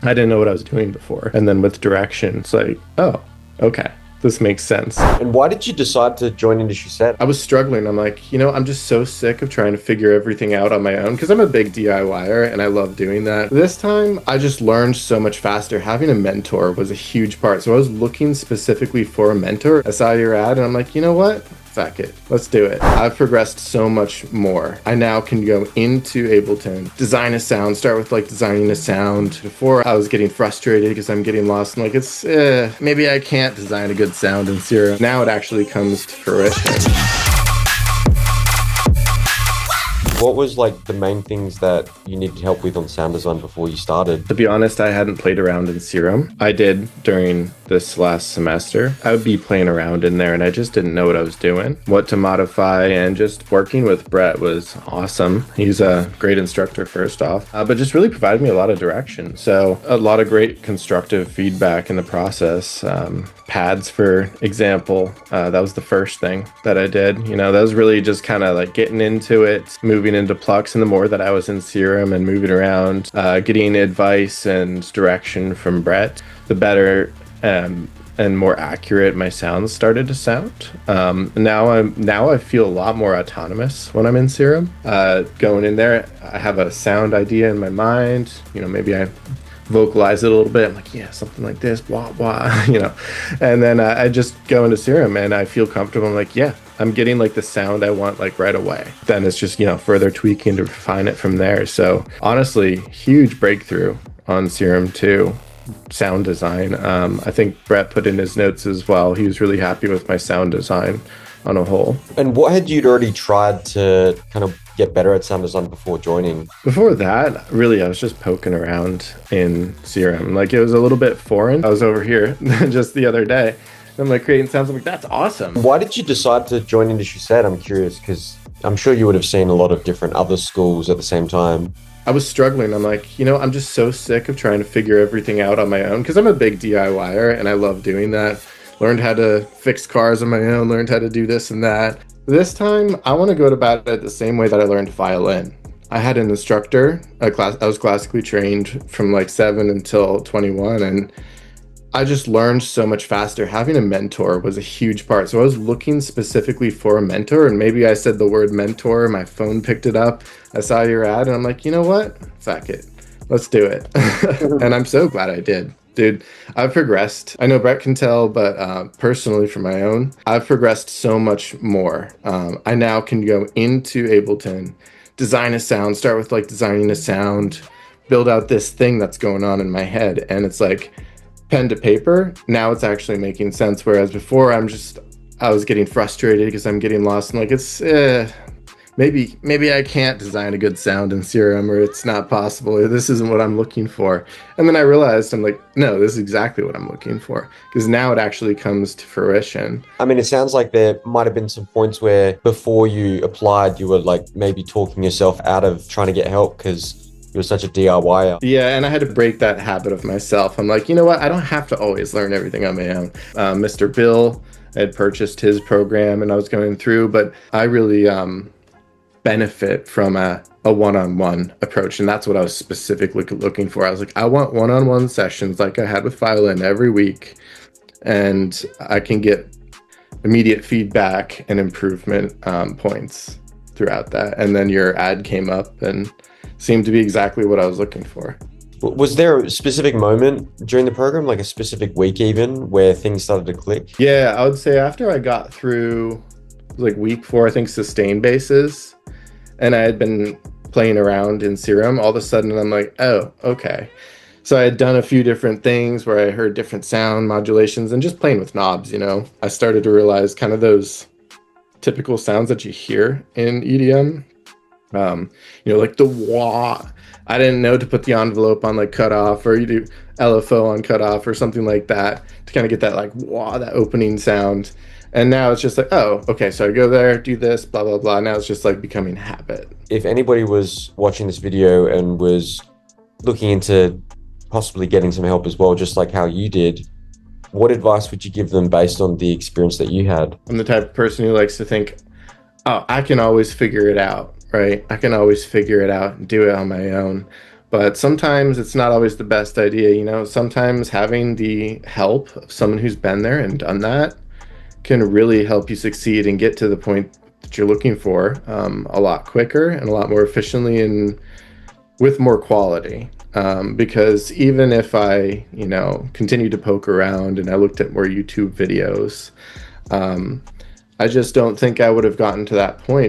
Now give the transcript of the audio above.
I didn't know what I was doing before. And then with direction, it's like, oh, okay, this makes sense. And why did you decide to join industry set? I was struggling. I'm like, I'm just so sick of trying to figure everything out on my own because I'm a big DIYer and I love doing that. This time, I just learned so much faster. Having a mentor was a huge part. So I was looking specifically for a mentor. I saw your ad and I'm like, you know what? Fuck it, let's do it. I've progressed so much more. I now can go into Ableton, design a sound, start with like designing a sound. Before I was getting frustrated because I'm getting lost and like maybe I can't design a good sound in Serum. Now it actually comes to fruition. What was like the main things that you needed help with on sound design before you started? To be honest, I hadn't played around in Serum. I did during this last semester. I would be playing around in there and I just didn't know what I was doing, what to modify, and just working with Brett was awesome. He's a great instructor first off, but just really provided me a lot of direction. So a lot of great constructive feedback in the process. Pads, for example, that was the first thing that I did. That was really just kind of like getting into it, moving into Plux, and the more that I was in Serum and moving around, getting advice and direction from Brett, the better and more accurate my sounds started to sound. Now I feel a lot more autonomous when I'm in Serum. Going in there, I have a sound idea in my mind. Maybe I vocalize it a little bit. I'm like, yeah, something like this, blah, blah, and then I just go into Serum and I feel comfortable. I'm like, yeah, I'm getting like the sound I want like right away. Then it's just, further tweaking to refine it from there. So honestly, huge breakthrough on Serum 2 sound design. I think Brett put in his notes as well. He was really happy with my sound design on a whole. And what had you already tried to kind of get better at sound design before joining? Before that, really, I was just poking around in Serum. Like, it was a little bit foreign. I was over here just the other day. And I'm like creating sounds. I'm like, that's awesome. Why did you decide to join industry set? I'm curious because I'm sure you would have seen a lot of different other schools at the same time. I was struggling. I'm like, I'm just so sick of trying to figure everything out on my own because I'm a big DIYer and I love doing that. Learned how to fix cars on my own, learned how to do this and that. This time, I want to go about it the same way that I learned violin. I had an instructor, I was classically trained from like 7 until 21, and I just learned so much faster. Having a mentor was a huge part. So I was looking specifically for a mentor, and maybe I said the word mentor, my phone picked it up, I saw your ad, and I'm like, you know what? Fuck it, let's do it. And I'm so glad I did. Dude, I've progressed. I know Brett can tell, but personally for my own, I've progressed so much more. I now can go into Ableton, design a sound, start with like designing a sound, build out this thing that's going on in my head. And it's like pen to paper. Now it's actually making sense. Whereas before I was getting frustrated because I'm getting lost and like, maybe I can't design a good sound in Serum, or it's not possible, or this isn't what I'm looking for. And then I realized, I'm like, no, this is exactly what I'm looking for, because now it actually comes to fruition. I mean, it sounds like there might have been some points where before you applied, you were like maybe talking yourself out of trying to get help because you were such a DIYer. Yeah, and I had to break that habit of myself. I'm like, you know what? I don't have to always learn everything on my own. Mr. Bill, I had purchased his program and I was going through, but I really benefit from a one-on-one approach, and that's what I was specifically looking for. I was like, I want one-on-one sessions like I had with violin every week, and I can get immediate feedback and improvement points throughout that. And then your ad came up and seemed to be exactly what I was looking for. Was there a specific moment during the program, like a specific week even, where things started to click? Yeah, I would say after I got through like week 4, I think, sustain bases, and I had been playing around in Serum, all of a sudden I'm like, oh, okay. So I had done a few different things where I heard different sound modulations and just playing with knobs, I started to realize kind of those typical sounds that you hear in EDM, like the wah. I didn't know to put the envelope on like cutoff, or you do LFO on cutoff or something like that to kind of get that like wah, that opening sound. And now it's just like, oh, okay, so I go there, do this, blah, blah, blah. Now it's just like becoming habit. If anybody was watching this video and was looking into possibly getting some help as well, just like how you did, what advice would you give them based on the experience that you had? I'm the type of person who likes to think, oh, I can always figure it out, right? I can always figure it out and do it on my own. But sometimes it's not always the best idea, you know. Sometimes having the help of someone who's been there and done that can really help you succeed and get to the point that you're looking for a lot quicker and a lot more efficiently and with more quality. Because even if I, you know, continued to poke around and I looked at more YouTube videos, I just don't think I would have gotten to that point